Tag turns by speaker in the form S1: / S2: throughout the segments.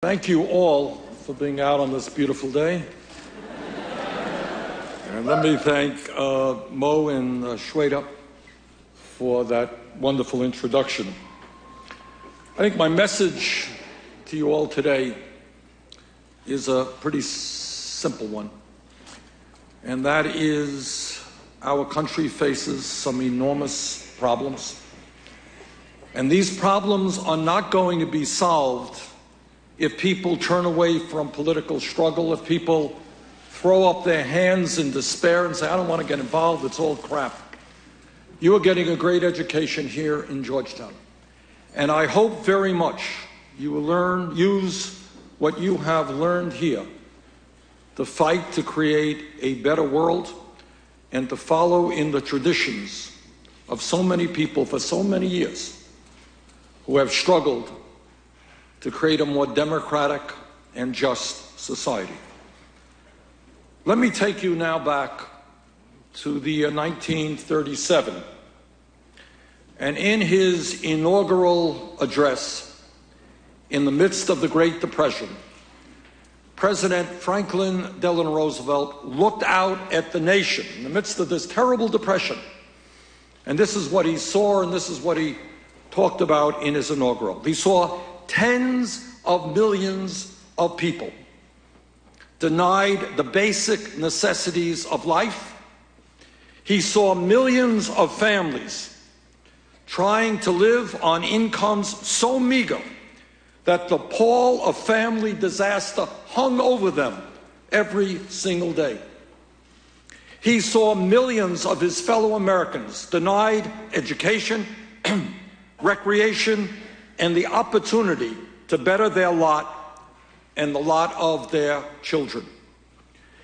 S1: Thank you all for being out on this beautiful day. And let me thank Mo and Shweta for that wonderful introduction. I think my message to you all today is a pretty simple one, and that is our country faces some enormous problems, and these problems are not going to be solved if people turn away from political struggle, if people throw up their hands in despair and say, I don't want to get involved, it's all crap. You are getting a great education here in Georgetown. And I hope very much you will use what you have learned here to fight to create a better world and to follow in the traditions of so many people for so many years who have struggled to create a more democratic and just society. Let me take you now back to the year 1937. And in his inaugural address, in the midst of the Great Depression, President Franklin Delano Roosevelt looked out at the nation in the midst of this terrible depression. And this is what he saw, and this is what he talked about in his inaugural. He saw tens of millions of people denied the basic necessities of life. He saw millions of families trying to live on incomes so meager that the pall of family disaster hung over them every single day. He saw millions of his fellow Americans denied education, recreation, and the opportunity to better their lot and the lot of their children.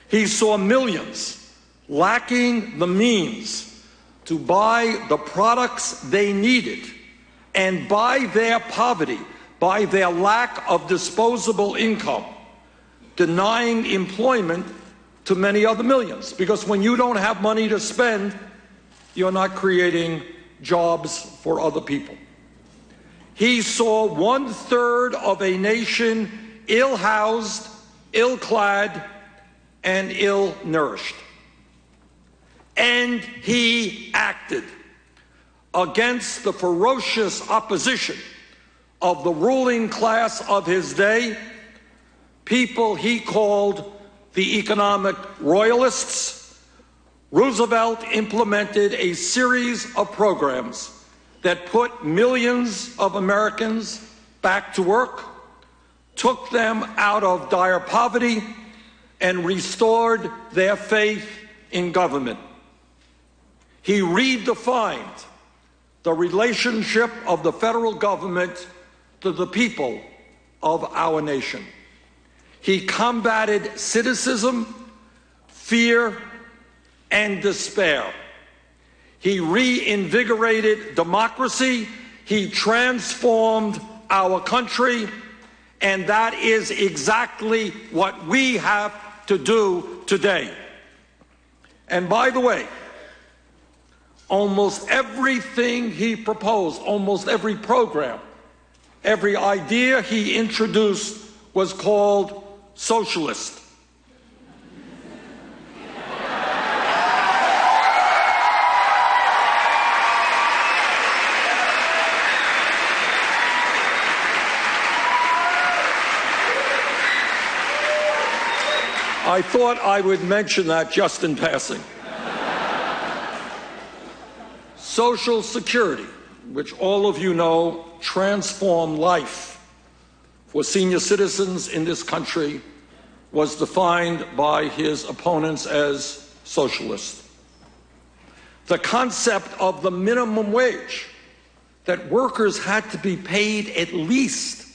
S1: He saw millions lacking the means to buy the products they needed, and by their poverty, by their lack of disposable income, denying employment to many other millions. Because when you don't have money to spend, you're not creating jobs for other people. He saw 1/3 of a nation ill-housed, ill-clad, and ill-nourished. And he acted against the ferocious opposition of the ruling class of his day, people he called the economic royalists. Roosevelt implemented a series of programs that put millions of Americans back to work, took them out of dire poverty, and restored their faith in government. He redefined the relationship of the federal government to the people of our nation. He combated cynicism, fear, and despair. He reinvigorated democracy. He transformed our country. And that is exactly what we have to do today. And by the way, almost everything he proposed, almost every program, every idea he introduced was called socialist. I thought I would mention that just in passing. Social Security, which all of you know transformed life for senior citizens in this country, was defined by his opponents as socialist. The concept of the minimum wage, that workers had to be paid at least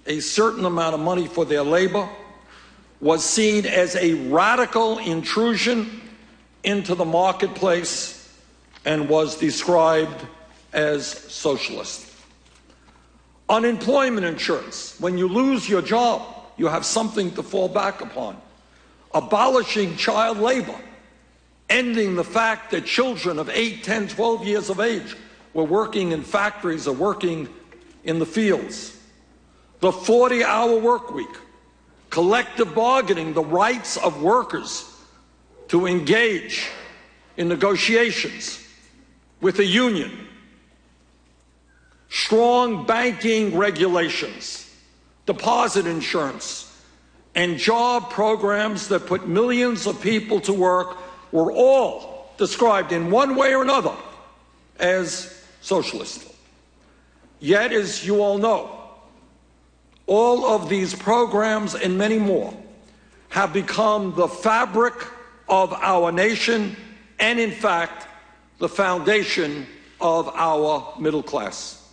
S1: a certain amount of money for their labor, was seen as a radical intrusion into the marketplace and was described as socialist. Unemployment insurance, when you lose your job, you have something to fall back upon. Abolishing child labor, ending the fact that children of 8, 10, 12 years of age were working in factories or working in the fields. the 40-hour work week, collective bargaining, the rights of workers to engage in negotiations with a union, strong banking regulations, deposit insurance, and job programs that put millions of people to work were all described in one way or another as socialist. Yet, as you all know, all of these programs and many more have become the fabric of our nation and, in fact, the foundation of our middle class.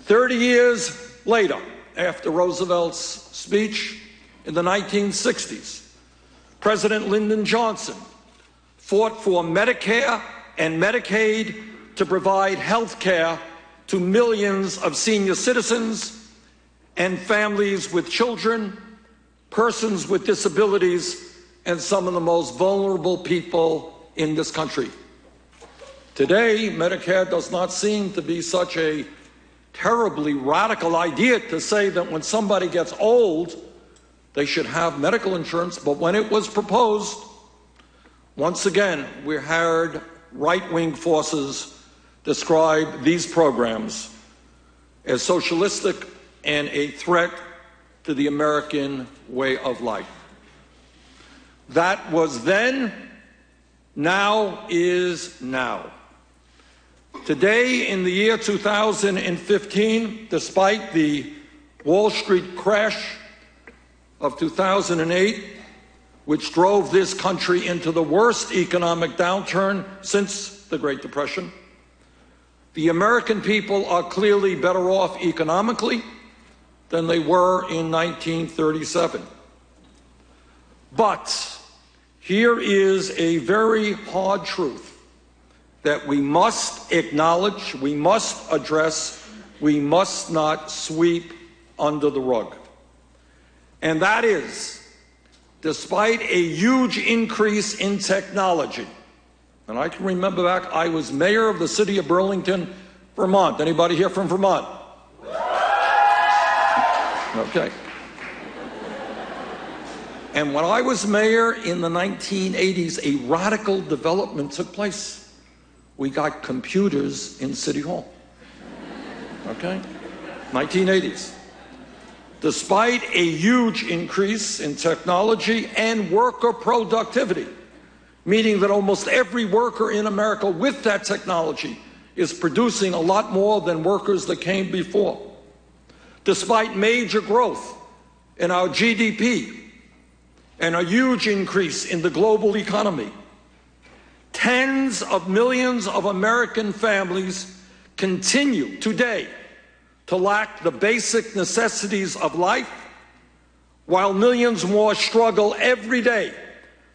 S1: 30 years later, after Roosevelt's speech in the 1960s, President Lyndon Johnson fought for Medicare and Medicaid to provide health care to millions of senior citizens and families with children, persons with disabilities, and some of the most vulnerable people in this country. Today, Medicare does not seem to be such a terribly radical idea to say that when somebody gets old, they should have medical insurance. But when it was proposed, once again, we heard right-wing forces describe these programs as socialistic and a threat to the American way of life. That was then, now is now. Today, in the year 2015, despite the Wall Street crash of 2008, which drove this country into the worst economic downturn since the Great Depression, the American people are clearly better off economically than they were in 1937. But here is a very hard truth that we must acknowledge, we must address, we must not sweep under the rug. And that is, despite a huge increase in technology, and I can remember back, I was mayor of the city of Burlington, Vermont. Anybody here from Vermont? Okay. And when I was mayor in the 1980s, a radical development took place. We got computers in City Hall. Okay? 1980s. Despite a huge increase in technology and worker productivity, meaning that almost every worker in America with that technology is producing a lot more than workers that came before. Despite major growth in our GDP and a huge increase in the global economy, tens of millions of American families continue today to lack the basic necessities of life, while millions more struggle every day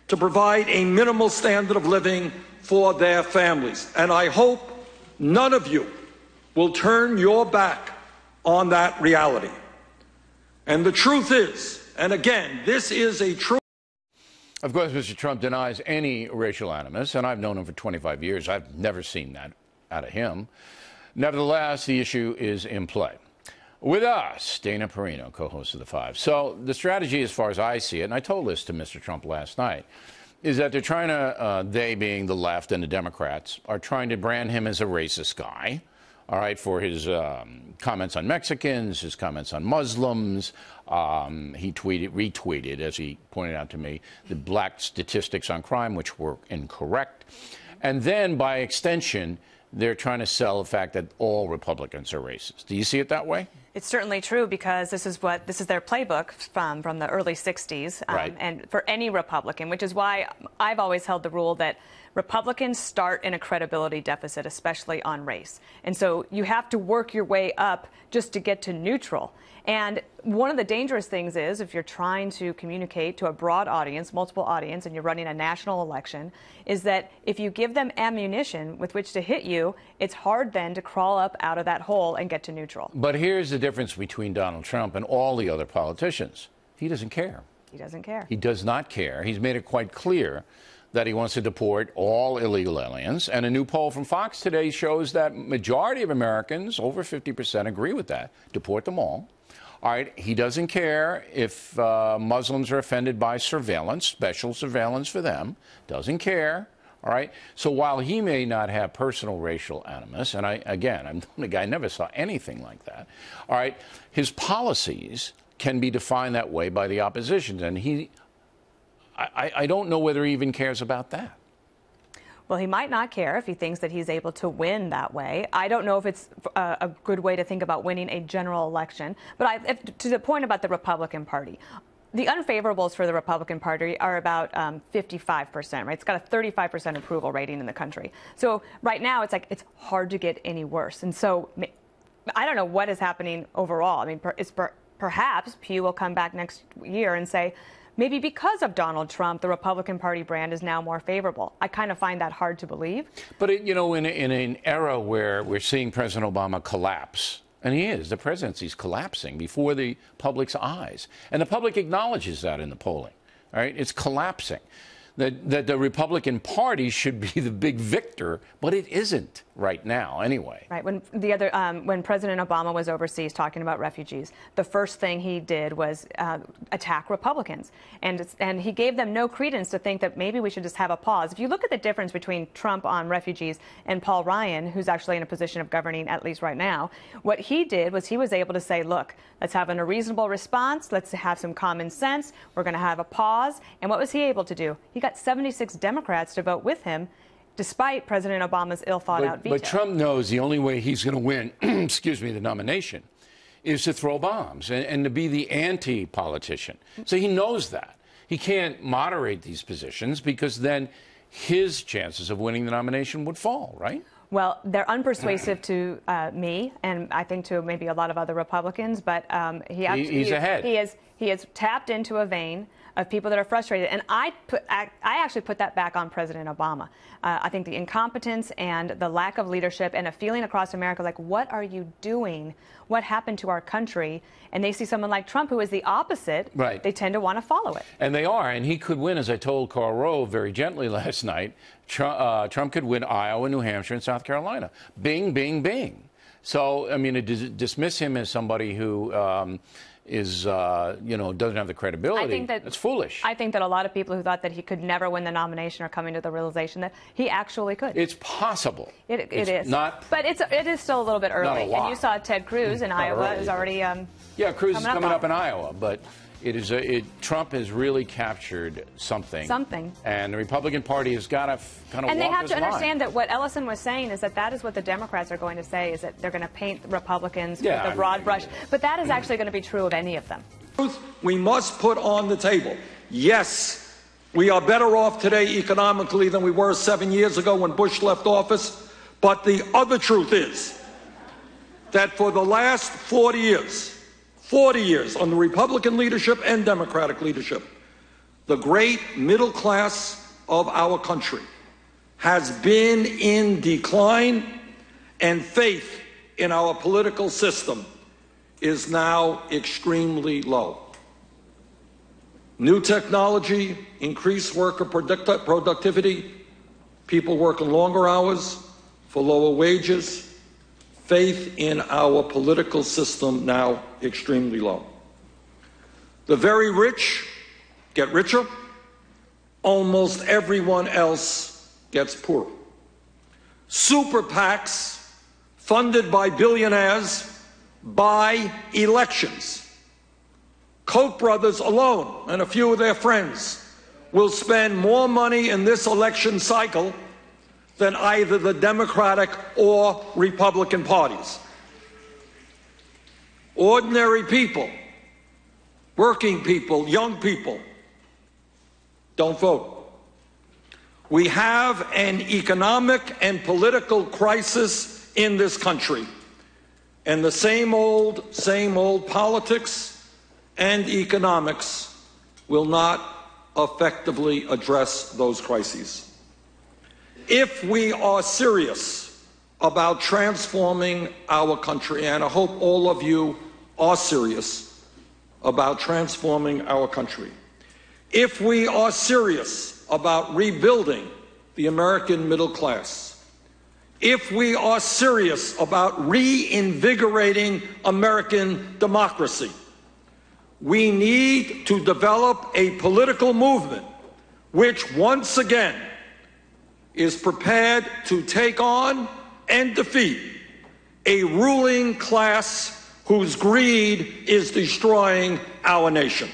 S1: to provide a minimal standard of living for their families. And I hope none of you will turn your back on that reality. And the truth is, and again, this is a truth.
S2: Of course, Mr. Trump denies any racial animus, and I've known him for 25 years. I've never seen that out of him. Nevertheless, the issue is in play. With us, Dana Perino, co-host of The Five. So the strategy, as far as I see it, and I told this to Mr. Trump last night, is that they're trying to, they being the left and the Democrats, are trying to brand him as a racist guy, all right, for his comments on Mexicans, his comments on Muslims. He retweeted, as he pointed out to me, the black statistics on crime, which were incorrect. And then, by extension, they're trying to sell the fact that all Republicans are racist. Do you see it that way?
S3: It's certainly true, because this is their playbook from the early 60s,
S2: right.
S3: And for any Republican, which is why I've always held the rule that Republicans start in a credibility deficit, especially on race. And so you have to work your way up just to get to neutral. And one of the dangerous things is, if you're trying to communicate to a broad audience, multiple audience, and you're running a national election, is that if you give them ammunition with which to hit you, it's hard then to crawl up out of that hole and get to neutral.
S2: But here's the difference between Donald Trump and all the other politicians. He doesn't care.
S3: He doesn't care.
S2: He does not care. He's made it quite clear that he wants to deport all illegal aliens. And a new poll from Fox today shows that majority of Americans, over 50%, agree with that. Deport them all. All right, he doesn't care if Muslims are offended by surveillance, special surveillance for them. Doesn't care. All right. So while he may not have personal racial animus, and I'm the guy never saw anything like that. All right. His policies can be defined that way by the opposition, and I don't know whether he even cares about that.
S3: Well, he might not care if he thinks that he's able to win that way. I don't know if it's a good way to think about winning a general election. But to the point about the Republican Party, the unfavorables for the Republican Party are about 55%, right? It's got a 35% approval rating in the country. So right now, it's like it's hard to get any worse. And so I don't know what is happening overall. I mean, perhaps Pew will come back next year and say, maybe because of Donald Trump, the Republican Party brand is now more favorable. I kind of find that hard to believe. But,
S2: in an era where we're seeing President Obama collapse, and he is. The presidency's collapsing before the public's eyes. And the public acknowledges that in the polling. All right? It's collapsing. That the Republican Party should be the big victor, but it isn't right now anyway.
S3: Right. When President Obama was overseas talking about refugees, the first thing he did was attack Republicans. And he gave them no credence to think that maybe we should just have a pause. If you look at the difference between Trump on refugees and Paul Ryan, who's actually in a position of governing, at least right now, what he did was he was able to say, look, let's have a reasonable response. Let's have some common sense. We're going to have a pause. And what was he able to do? He got 76 Democrats to vote with him, despite President Obama's ill-thought-out veto.
S2: But Trump knows the only way he's going to win, the nomination, is to throw bombs and to be the anti-politician. So he knows that. He can't moderate these positions because then his chances of winning the nomination would fall, right?
S3: Well, they're unpersuasive to me, and I think to maybe a lot of other Republicans. But
S2: he's ahead.
S3: He has tapped into a vein of people that are frustrated, and I actually put that back on President Obama. I think the incompetence and the lack of leadership and a feeling across America like, what are you doing? What happened to our country? And they see someone like Trump who is the opposite.
S2: Right.
S3: They tend to want to follow it.
S2: And they are, and he could win, as I told Karl Rove very gently last night. Trump could win Iowa, New Hampshire, and South Carolina. Bing, bing, bing. So, I mean, to dismiss him as somebody who doesn't have the credibility,
S3: I think
S2: that's foolish.
S3: I think that a lot of people who thought that he could never win the nomination are coming to the realization that he actually could.
S2: It's possible.
S3: It is.
S2: But
S3: it is still a little bit early. And you saw Ted Cruz in Iowa is already
S2: Cruz is coming up in Iowa, but Trump has really captured something. And the Republican Party has got to kind of
S3: And they have to
S2: line.
S3: understand that what Ellison was saying is that is what the Democrats are going to say, is that they're going to paint Republicans with a broad brush. But that is actually going to be true of any of them.
S1: We must put on the table, yes, we are better off today economically than we were 7 years ago when Bush left office. But the other truth is that for the last 40 years under Republican leadership and Democratic leadership, the great middle class of our country has been in decline, and faith in our political system is now extremely low. New technology, increased worker productivity, people working longer hours for lower wages, faith in our political system now extremely low. The very rich get richer. Almost everyone else gets poorer. Super PACs funded by billionaires buy elections. Koch brothers alone and a few of their friends will spend more money in this election cycle than either the Democratic or Republican parties. Ordinary people, working people, young people, don't vote. We have an economic and political crisis in this country, and the same old politics and economics will not effectively address those crises. If we are serious about transforming our country, and I hope all of you are serious about transforming our country, if we are serious about rebuilding the American middle class, if we are serious about reinvigorating American democracy, we need to develop a political movement which, once again, is prepared to take on and defeat a ruling class whose greed is destroying our nation.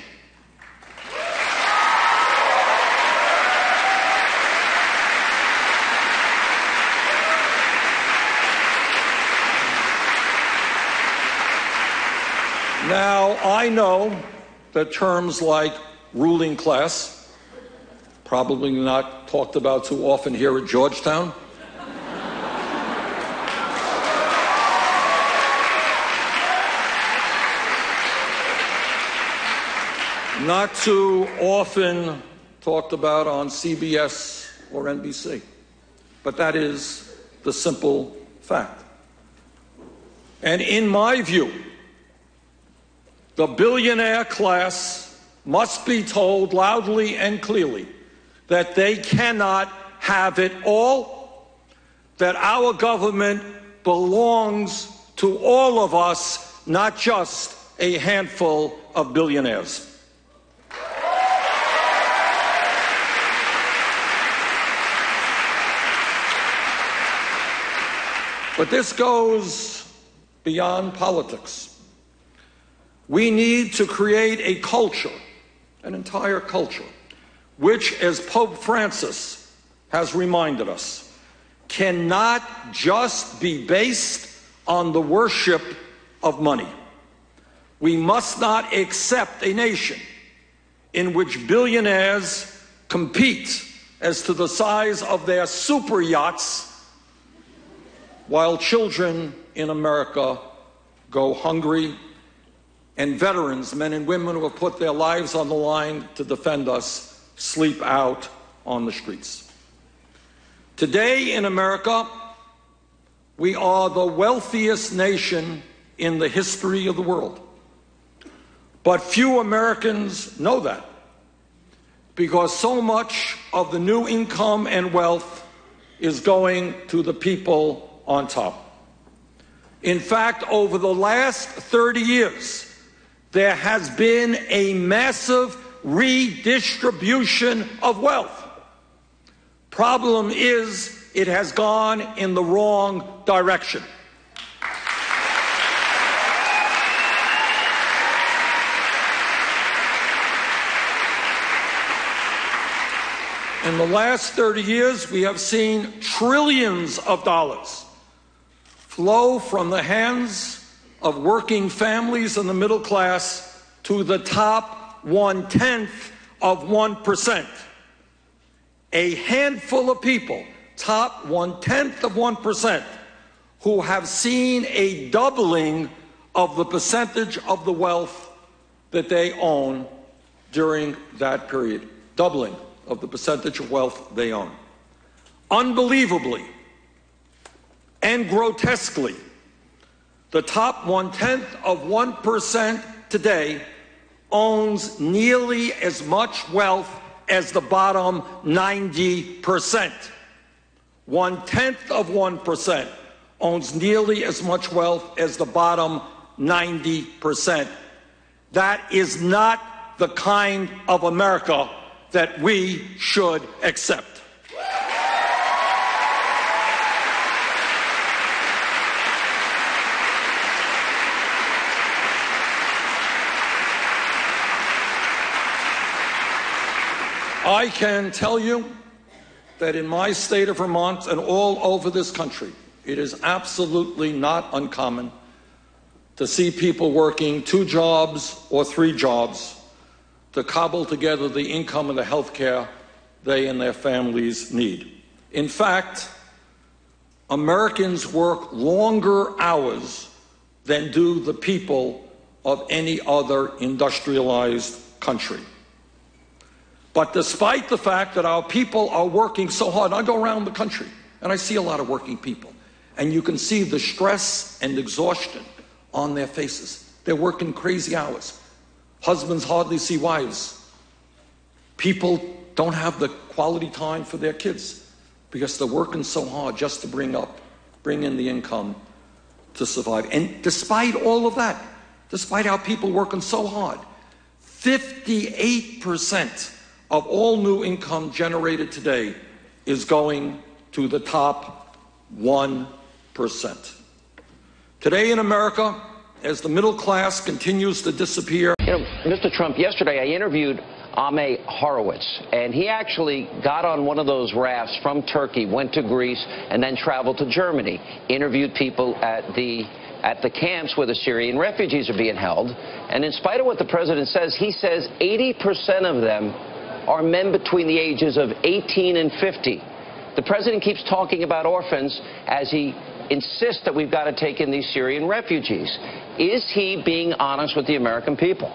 S1: Now, I know that terms like ruling class, probably not talked about too often here at Georgetown, not too often talked about on CBS or NBC, but that is the simple fact. And in my view, the billionaire class must be told loudly and clearly that they cannot have it all, that our government belongs to all of us, not just a handful of billionaires. But this goes beyond politics. We need to create a culture, an entire culture, which, as Pope Francis has reminded us, cannot just be based on the worship of money. We must not accept a nation in which billionaires compete as to the size of their super yachts while children in America go hungry, and veterans, men and women who have put their lives on the line to defend us, sleep out on the streets. Today in America, we are the wealthiest nation in the history of the world. But few Americans know that, because so much of the new income and wealth is going to the people on top. In fact, over the last 30 years, there has been a massive redistribution of wealth. Problem is, it has gone in the wrong direction. In the last 30 years, we have seen trillions of dollars flow from the hands of working families and the middle class to the top 1/10 of 1%. A handful of people, top 1/10 of 1%, who have seen a doubling of the percentage of the wealth that they own during that period. Doubling of the percentage of wealth they own. Unbelievably and grotesquely, the top 1/10 of 1% today owns nearly as much wealth as the bottom 90%. 1/10 of 1% owns nearly as much wealth as the bottom 90%. That is not the kind of America that we should accept. I can tell you that in my state of Vermont and all over this country, it is absolutely not uncommon to see people working 2 jobs or 3 jobs to cobble together the income and the health care they and their families need. In fact, Americans work longer hours than do the people of any other industrialized country. But despite the fact that our people are working so hard, I go around the country and I see a lot of working people, and you can see the stress and exhaustion on their faces. They're working crazy hours. Husbands hardly see wives. People don't have the quality time for their kids because they're working so hard just to bring in the income to survive. And despite all of that, despite how people working so hard, 58% of all new income generated today is going to the top 1%. Today in America, as the middle class continues to disappear.
S4: You know, Mr. Trump, yesterday I interviewed Ame Horowitz, and he actually got on one of those rafts from Turkey, went to Greece, and then traveled to Germany, interviewed people at the camps where the Syrian refugees are being held. And in spite of what the president says, he says 80% of them are men between the ages of 18 and 50. The president keeps talking about orphans as he insists that we've got to take in these Syrian refugees. Is he being honest with the American people?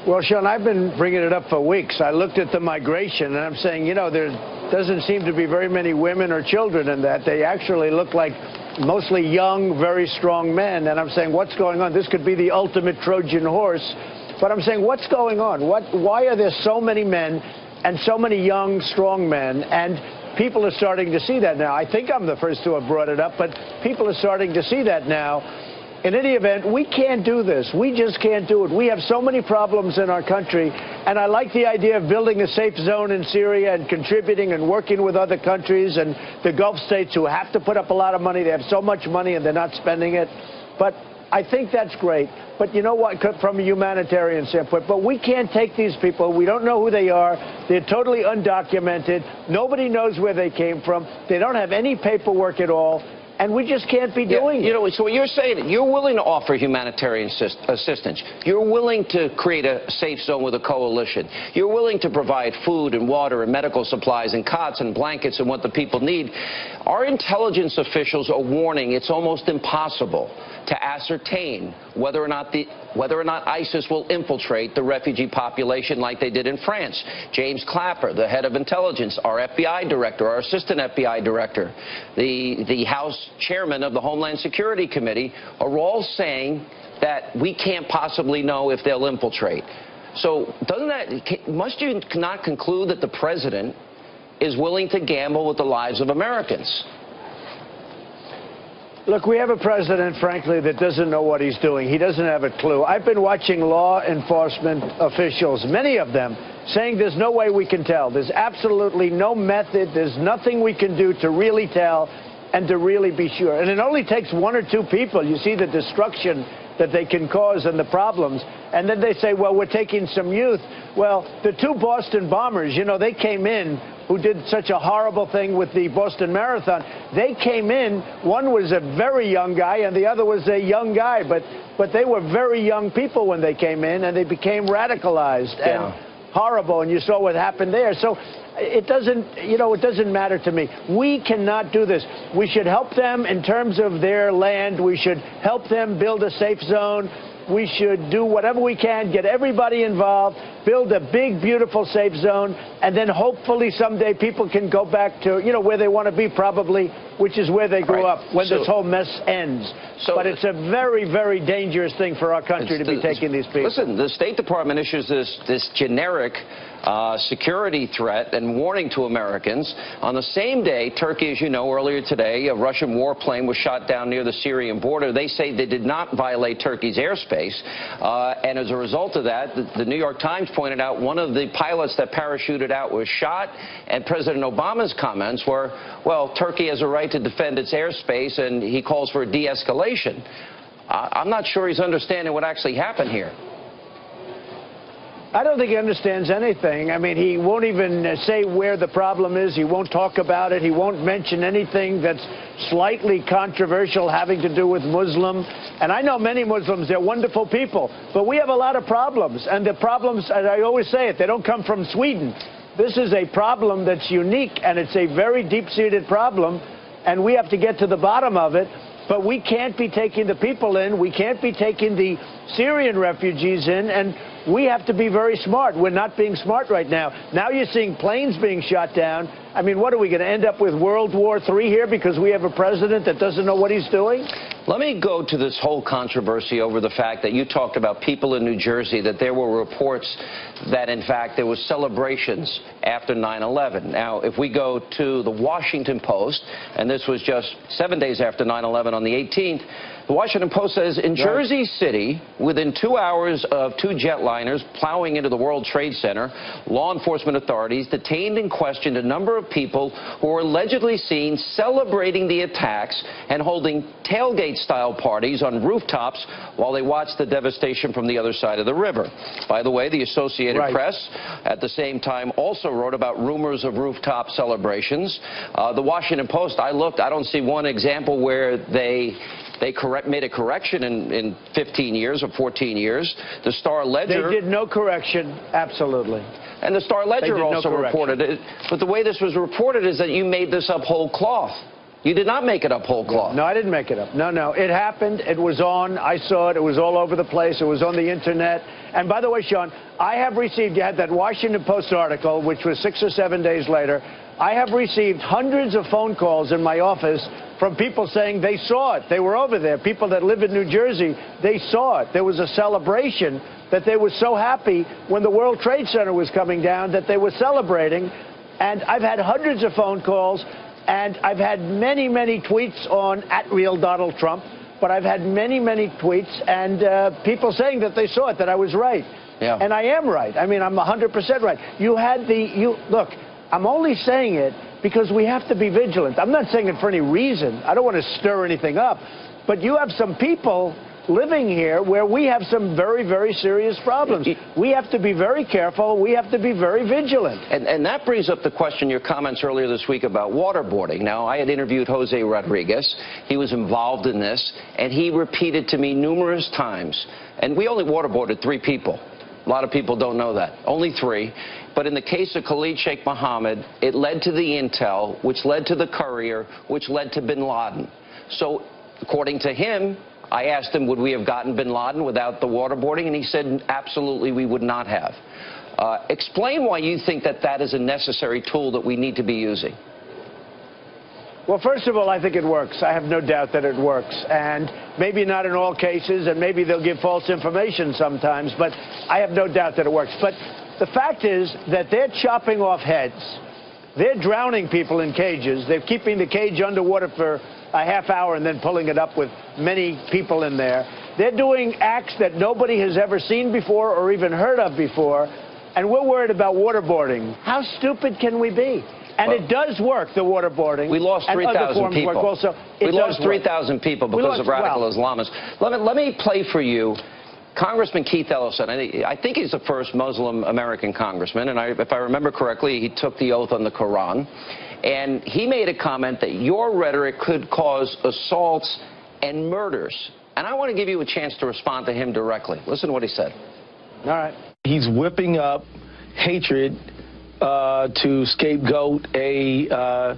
S5: Well, Sean, I've been bringing it up for weeks. I looked at the migration, and I'm saying, you know, there doesn't seem to be very many women or children in that. They actually look like mostly young, very strong men. And I'm saying, what's going on? This could be the ultimate Trojan horse. But I'm saying, what's going on? Why are there so many men and so many young, strong men? And people are starting to see that now. I think I'm the first to have brought it up, but people are starting to see that now. In any event, we can't do this. We just can't do it. We have so many problems in our country, and I like the idea of building a safe zone in Syria and contributing and working with other countries and the Gulf states who have to put up a lot of money. They have so much money and they're not spending it. But I think that's great. But you know what, from a humanitarian standpoint, but we can't take these people. We don't know who they are. They're totally undocumented. Nobody knows where they came from. They don't have any paperwork at all. And we just can't be doing it.
S4: You know, so what you're saying, you're willing to offer humanitarian assistance. You're willing to create a safe zone with a coalition. You're willing to provide food and water and medical supplies and cots and blankets and what the people need. Our intelligence officials are warning it's almost impossible to ascertain whether or not ISIS will infiltrate the refugee population like they did in France. James Clapper, the head of intelligence, our FBI director, our assistant FBI director, the House chairman of the Homeland Security Committee are all saying that we can't possibly know if they'll infiltrate. So must you not conclude that the president is willing to gamble with the lives of Americans?
S5: Look, we have a president, frankly, that doesn't know what he's doing. He doesn't have a clue. I've been watching law enforcement officials, many of them, saying there's no way we can tell. There's absolutely no method. There's nothing we can do to really tell and to really be sure. And it only takes one or two people. You see the destruction that they can cause and the problems. And then they say, well, we're taking some youth. Well, the two Boston bombers, you know, they came in who did such a horrible thing with the Boston Marathon. They came in, one was a very young guy and the other was a young guy, but they were very young people when they came in and they became radicalized and horrible, and you saw what happened there. So it doesn't matter to me. We cannot do this. We should help them in terms of their land. We should help them build a safe zone. We should do whatever we can, get everybody involved, build a big, beautiful safe zone, and then hopefully someday people can go back to, you know, where they want to be probably, which is where they grew up when this whole mess ends. But it's a very, very dangerous thing for our country to be taking these people.
S4: Listen, the State Department issues this generic security threat and warning to Americans. On the same day, Turkey, as you know, earlier today, a Russian warplane was shot down near the Syrian border. They say they did not violate Turkey's airspace. And as a result of that, the New York Times pointed out one of the pilots that parachuted out was shot. And President Obama's comments were, well, Turkey has a right to defend its airspace, and he calls for a de-escalation. I'm not sure he's understanding what actually happened here.
S5: I don't think he understands anything. I mean, he won't even say where the problem is. He won't talk about it. He won't mention anything that's slightly controversial having to do with Muslim. And I know many Muslims. They're wonderful people. But we have a lot of problems. And the problems, as I always say it, they don't come from Sweden. This is a problem that's unique, and it's a very deep-seated problem. And we have to get to the bottom of it. But we can't be taking the people in. We can't be taking the Syrian refugees in. And We have to be very smart. We're not being smart right now. Now you're seeing planes being shot down. I mean, what are we going to end up with World War III here because we have a president that doesn't know what he's doing?
S4: Let me go to this whole controversy over the fact that you talked about people in New Jersey, that there were reports that, in fact, there was celebrations after 9/11. Now, if we go to the Washington Post, and this was just 7 days after 9/11 on the 18th, the Washington Post says, in Jersey City, within 2 hours of two jetliners plowing into the World Trade Center, law enforcement authorities detained and questioned a number of people who were allegedly seen celebrating the attacks and holding tailgate-style parties on rooftops while they watched the devastation from the other side of the river. By the way, the Associated Press, at the same time, also wrote about rumors of rooftop celebrations. The Washington Post, I looked, I don't see one example where they made a correction in 15 years or 14 years. The Star-Ledger...
S5: They did no correction, absolutely.
S4: And the Star-Ledger also reported it. But the way this was reported is that you made this up whole cloth. You did not make it up whole cloth.
S5: No, I didn't make it up. No, no. It happened. It was on. I saw it. It was all over the place. It was on the Internet. And by the way, Sean, I have received, you had that Washington Post article, which was 6 or 7 days later. I have received hundreds of phone calls in my office from people saying they saw it. They were over there. People that live in New Jersey, they saw it. There was a celebration that they were so happy when the World Trade Center was coming down that they were celebrating. And I've had hundreds of phone calls, and I've had many, many tweets on @RealDonaldTrump. But I've had many, many tweets and people saying that they saw it, that I was right.
S4: Yeah.
S5: And I am right. I mean, I'm 100% right. Look, I'm only saying it because we have to be vigilant. I'm not saying it for any reason. I don't want to stir anything up. But you have some people living here where we have some very, very serious problems. We have to be very careful. We have to be very vigilant.
S4: And that brings up the question, your comments earlier this week about waterboarding. Now, I had interviewed Jose Rodriguez. He was involved in this, and he repeated to me numerous times, and we only waterboarded 3 people. A lot of people don't know that. Only 3. But in the case of Khalid Sheikh Mohammed, it led to the intel, which led to the courier, which led to bin Laden. So, according to him, I asked him, would we have gotten bin Laden without the waterboarding? And he said, absolutely, we would not have. Explain why you think that that is a necessary tool that we need to be using.
S5: Well, first of all, I think it works. I have no doubt that it works. And maybe not in all cases, and maybe they'll give false information sometimes, but I have no doubt that it works. But the fact is that they're chopping off heads. They're drowning people in cages. They're keeping the cage underwater for a half hour and then pulling it up with many people in there. They're doing acts that nobody has ever seen before or even heard of before, and we're worried about waterboarding. How stupid can we be? And it does work, the waterboarding.
S4: We lost 3,000 people.
S5: Also,
S4: we lost 3,000 people because of radical Islamists. Let me play for you Congressman Keith Ellison. I think he's the first Muslim American congressman, and if I remember correctly, he took the oath on the Quran. And he made a comment that your rhetoric could cause assaults and murders. And I want to give you a chance to respond to him directly. Listen to what he said.
S5: All right.
S6: He's whipping up hatred to scapegoat a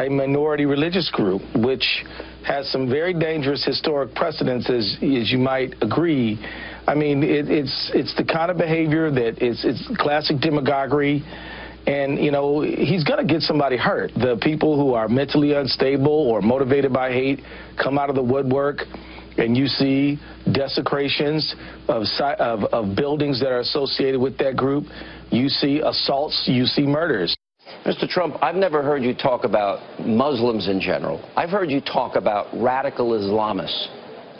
S6: minority religious group, which has some very dangerous historic precedents, as you might agree. I mean, it's the kind of behavior that it's classic demagoguery. And, you know, he's going to get somebody hurt. The people who are mentally unstable or motivated by hate come out of the woodwork, and you see desecrations of buildings that are associated with that group. You see assaults. You see murders.
S4: Mr. Trump, I've never heard you talk about Muslims in general. I've heard you talk about radical Islamists.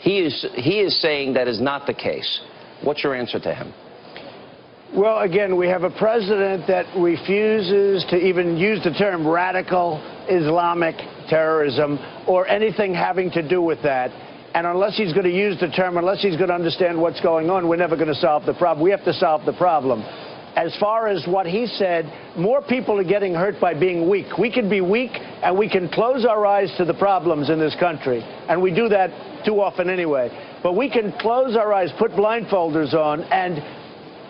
S4: He is saying that is not the case. What's your answer to him?
S5: Well, again, we have a president that refuses to even use the term radical Islamic terrorism or anything having to do with that. And unless he's going to use the term, unless he's going to understand what's going on, we're never going to solve the problem. We have to solve the problem. As far as what he said, more people are getting hurt by being weak. We can be weak, and we can close our eyes to the problems in this country. And we do that too often anyway. But we can close our eyes, put blindfolders on, and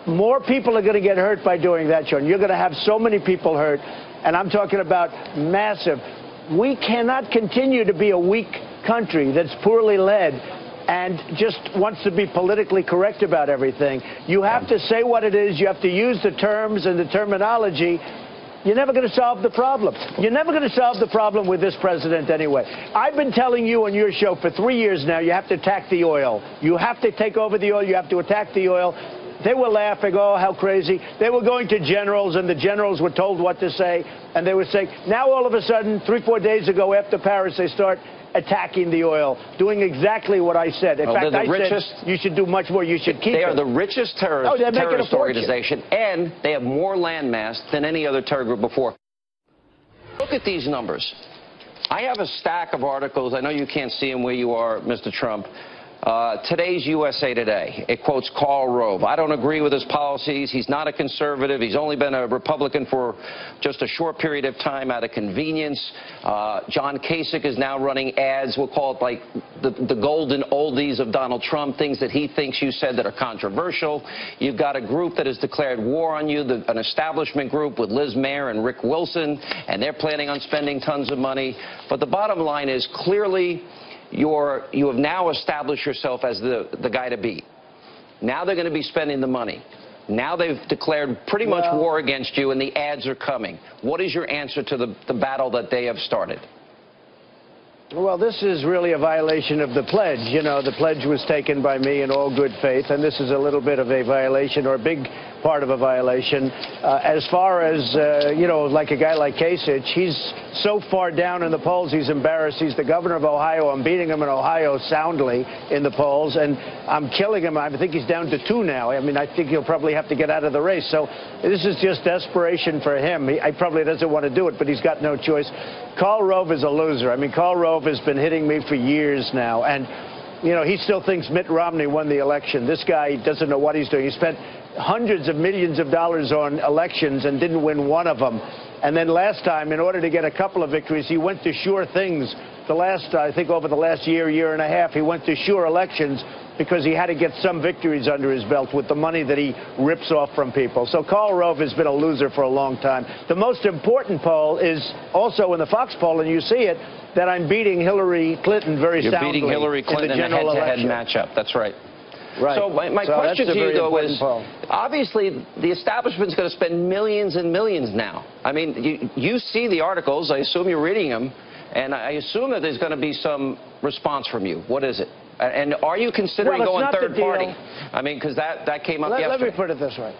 S5: more people are going to get hurt by doing that, Sean. You're going to have so many people hurt, and I'm talking about massive. We cannot continue to be a weak country that's poorly led and just wants to be politically correct about everything. You have to say what it is. You have to use the terms and the terminology. You're never going to solve the problem. You're never going to solve the problem with this president anyway. I've been telling you on your show for 3 years now, you have to attack the oil. You have to take over the oil. You have to attack the oil. They were laughing, oh, how crazy. They were going to generals, and the generals were told what to say, and they were saying, now all of a sudden, 3-4 days ago after Paris, they start attacking the oil, doing exactly what I said. In fact, I said you should do much more. You should keep it.
S4: They are the richest terrorist organization, and they have more land mass than any other terror group before. Look at these numbers. I have a stack of articles. I know you can't see them where you are, Mr. Trump. Today's USA Today. It quotes Karl Rove. I don't agree with his policies. He's not a conservative. He's only been a Republican for just a short period of time out of convenience. John Kasich is now running ads. We'll call it like the golden oldies of Donald Trump, things that he thinks you said that are controversial. You've got a group that has declared war on you, an establishment group with Liz Mayer and Rick Wilson, and they're planning on spending tons of money. But the bottom line is clearly you have now established yourself as the guy to beat. Now they're going to be spending the money. Now they've declared pretty much war against you, and the ads are coming. What is your answer to the battle that they have started?
S5: Well, this is really a violation of the pledge. You know, the pledge was taken by me in all good faith, and this is a little bit of a violation, or a big part of a violation. As far as, you know, like a guy like Kasich, he's so far down in the polls, he's embarrassed. He's the governor of Ohio. I'm beating him in Ohio soundly in the polls, and I'm killing him. I think he's down to 2 now. I mean, I think he'll probably have to get out of the race. So this is just desperation for him. He probably doesn't want to do it, but he's got no choice. Karl Rove is a loser. I mean, Karl Rove has been hitting me for years now, and you know, he still thinks Mitt Romney won the election. This guy doesn't know what he's doing. He spent hundreds of millions of dollars on elections and didn't win one of them. And then last time, in order to get a couple of victories, he went to sure things. I think over the last year and a half, he went to sure elections because he had to get some victories under his belt with the money that he rips off from people. So Karl Rove has been a loser for a long time. The most important poll is also in the Fox poll, and you see it, that I'm beating Hillary Clinton very soundly.
S4: You're beating Hillary Clinton in a head-to-head matchup. That's right.
S5: Right.
S4: So my question to you, though, is obviously the establishment's going to spend millions and millions now. I mean, you see the articles. I assume you're reading them. And I assume that there's going to be some response from you. What is it? And are you considering going third party? I mean, because that came up yesterday.
S5: Let me put it this way.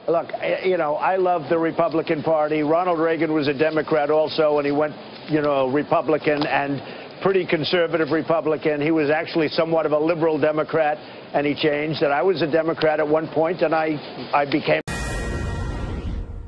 S5: Look, you know, I love the Republican Party. Ronald Reagan was a Democrat also, and he went, you know, Republican and pretty conservative Republican. He was actually somewhat of a liberal Democrat, and he changed. And I was a Democrat at one point, and I became.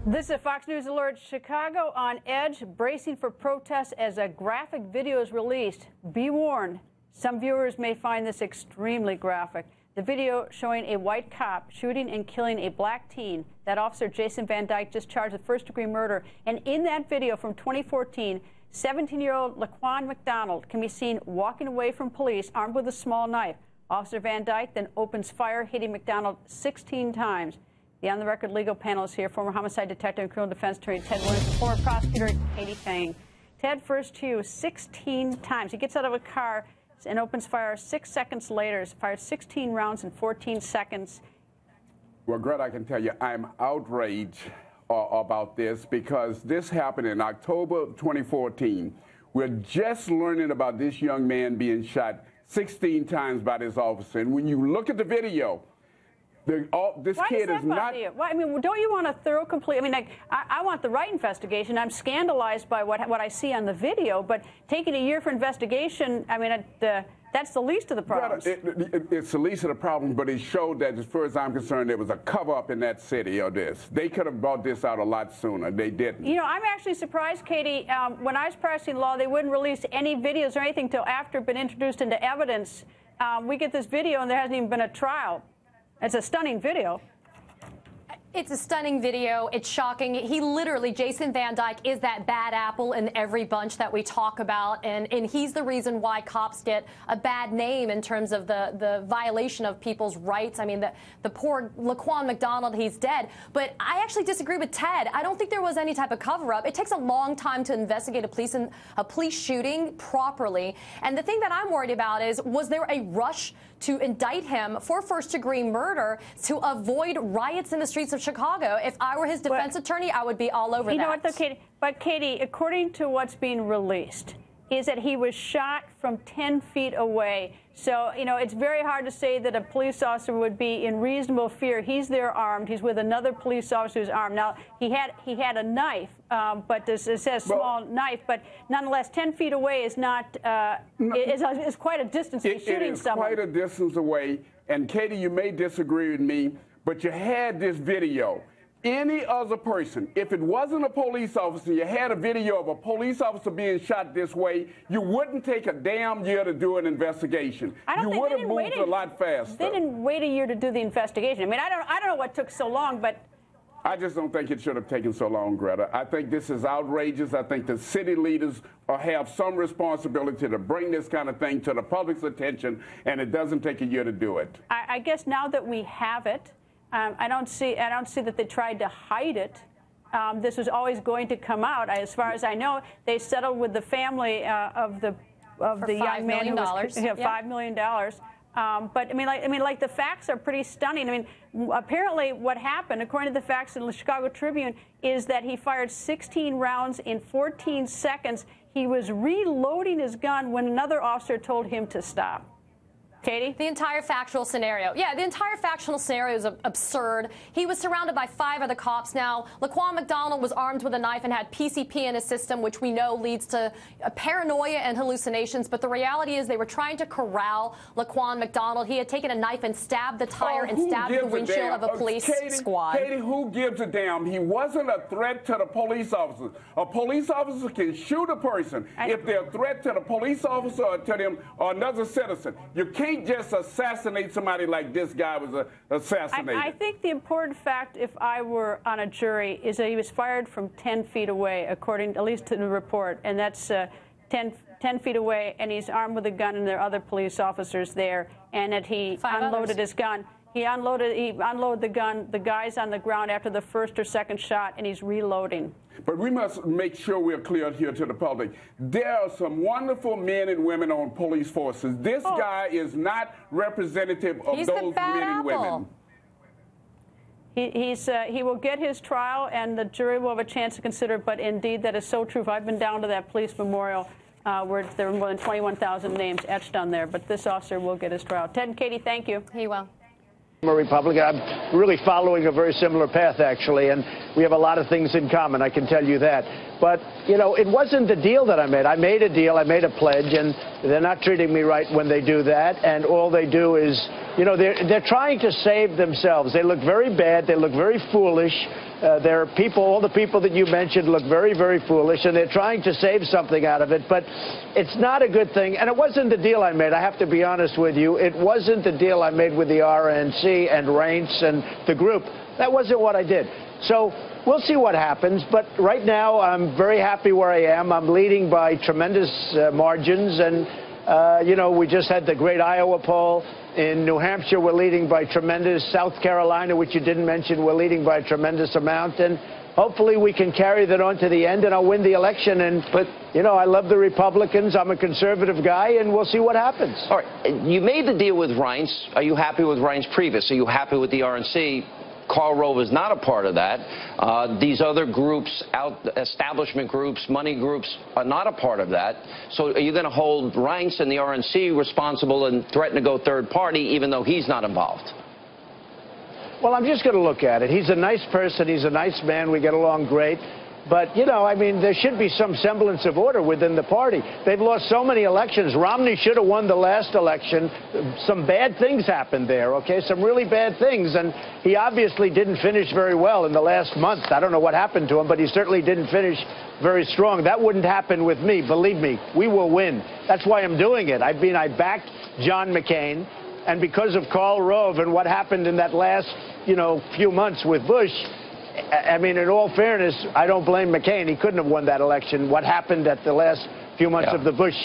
S7: This is a Fox News Alert. Chicago on edge, bracing for protests as a graphic video is released. Be warned, some viewers may find this extremely graphic. The video showing a white cop shooting and killing a black teen. That officer, Jason Van Dyke, just charged with first-degree murder. And in that video from 2014, 17-year-old Laquan McDonald can be seen walking away from police armed with a small knife. Officer Van Dyke then opens fire, hitting McDonald 16 times. The on-the-record legal panel is here. Former homicide detective and criminal defense attorney Ted Williams, former prosecutor Katie Fang. Ted, first to you, 16 times. He gets out of a car and opens fire 6 seconds later. He's fired 16 rounds in 14 seconds.
S8: Well, Greta, I can tell you I'm outraged about this because this happened in October 2014. We're just learning about this young man being shot 16 times by this officer. And when you look at the video, this kid is not.
S7: Why, I mean, don't you want a thorough, complete? I mean, like, I want the right investigation. I'm scandalized by what I see on the video, but taking a year for investigation, I mean, that's the least of the problems.
S8: It's the least of the problems, but it showed that, as far as I'm concerned, there was a cover-up in that city of this. They could have brought this out a lot sooner. They didn't. You
S7: know, I'm actually surprised, Katie. When I was practicing law, they wouldn't release any videos or anything until after it had been introduced into evidence. We get this video, and there hasn't even been a trial. It's a stunning video.
S9: It's a stunning video. It's shocking. He literally, Jason Van Dyke, is that bad apple in every bunch that we talk about. And he's the reason why cops get a bad name in terms of the violation of people's rights. I mean, the poor Laquan McDonald, he's dead. But I actually disagree with Ted. I don't think there was any type of cover-up. It takes a long time to investigate a police shooting properly. And the thing that I'm worried about is, was there a rush to indict him for first-degree murder to avoid riots in the streets of Chicago? If I were his defense attorney, I would be all over that.
S7: You know what, though, Katie? But, Katie, according to what's being released, is that he was shot from 10 feet away. So, you know, it's very hard to say that a police officer would be in reasonable fear. He's there armed. He's with another police officer who's armed. Now, he had a knife, but it says small knife. But nonetheless, 10 feet away is not is quite a distance to shooting someone.
S8: It is quite a distance away. And, Katie, you may disagree with me, but you had this video. Any other person, if it wasn't a police officer, you had a video of a police officer being shot this way, you wouldn't take a damn year to do an investigation. You would have moved a lot faster.
S7: They didn't wait a year to do the investigation. I mean, I don't know what took so long, but
S8: I just don't think it should have taken so long, Greta. I think this is outrageous. I think the city leaders have some responsibility to bring this kind of thing to the public's attention, and it doesn't take a year to do it.
S7: I guess now that we have it, I don't see that they tried to hide it. This was always going to come out. As far as I know, they settled with the family of the young man who was $5 million. But I mean, like the facts are pretty stunning. I mean, apparently, what happened, according to the facts in the Chicago Tribune, is that he fired 16 rounds in 14 seconds. He was reloading his gun when another officer told him to stop. Katie?
S9: The entire factual scenario. Yeah, the entire factual scenario is absurd. He was surrounded by 5 other cops. Now, Laquan McDonald was armed with a knife and had PCP in his system, which we know leads to paranoia and hallucinations. But the reality is they were trying to corral Laquan McDonald. He had taken a knife and stabbed the tire and stabbed the windshield of a police squad.
S8: Katie, who gives a damn? He wasn't a threat to the police officers. A police officer can shoot a person if they're a threat to the police officer or to them or another citizen. You can't just assassinate somebody like this guy was assassinated.
S7: I think the important fact, if I were on a jury, is that he was fired from 10 feet away, according at least to the report, and that's 10 feet away, and he's armed with a gun, and there are other police officers there, and that he unloaded his gun. He unloaded the gun. The guy's on the ground after the first or second shot, and he's reloading.
S8: But we must make sure we're clear here to the public. There are some wonderful men and women on police forces. This guy is not representative of those men and women.
S7: He will get his trial, and the jury will have a chance to consider it. But indeed, that is so true. I've been down to that police memorial where there were more than 21,000 names etched on there. But this officer will get his trial. Ted and Katie, thank you.
S9: He will.
S5: I'm a Republican. I'm really following a very similar path, actually, and we have a lot of things in common, I can tell you that. But, you know, it wasn't the deal that I made. I made a deal, I made a pledge, and they're not treating me right when they do that, and all they do is, you know, they're trying to save themselves. They look very bad, they look very foolish. There are people, all the people that you mentioned look very, very foolish, and they're trying to save something out of it, but it's not a good thing. And it wasn't the deal I made, I have to be honest with you. It wasn't the deal I made with the RNC and Reince and the group. That wasn't what I did. So we'll see what happens, but right now I'm very happy where I am. I'm leading by tremendous margins, and you know, we just had the great Iowa poll. In New Hampshire, we're leading by tremendous. South Carolina, which you didn't mention, we're leading by a tremendous amount. And hopefully we can carry that on to the end, and I'll win the election. But, you know, I love the Republicans. I'm a conservative guy, and we'll see what happens.
S4: All right. You made the deal with Reince. Are you happy with Reince previous? Are you happy with the RNC? Karl Rove is not a part of that. These other groups, establishment groups, money groups, are not a part of that. So are you going to hold Reince and the RNC responsible and threaten to go third party, even though he's not involved?
S5: Well, I'm just going to look at it. He's a nice person. He's a nice man. We get along great. But, you know, I mean, there should be some semblance of order within the party. They've lost so many elections. Romney should have won the last election. Some bad things happened there, okay? Some really bad things. And he obviously didn't finish very well in the last month. I don't know what happened to him, but he certainly didn't finish very strong. That wouldn't happen with me. Believe me, we will win. That's why I'm doing it. I backed John McCain. and because of Karl Rove and what happened in that last, few months with Bush, I mean, in all fairness, I don't blame McCain. He couldn't have won that election. What happened at the last few months of the Bush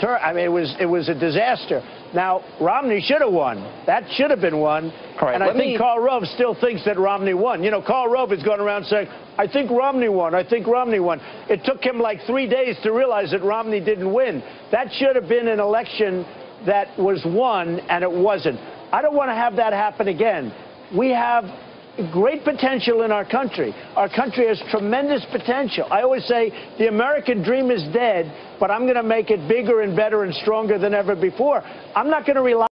S5: term, I mean, it was a disaster. Now, Romney should have won. That should have been won.
S4: Right,
S5: and I think Karl Rove still thinks that Romney won. Karl Rove is going around saying, I think Romney won. I think Romney won. It took him like 3 days to realize that Romney didn't win. That should have been an election that was won, and it wasn't. I don't want to have that happen again. We have great potential in our country. Our country has tremendous potential. I always say the American dream is dead, but I'm going to make it bigger and better and stronger than ever before. I'm not going to rely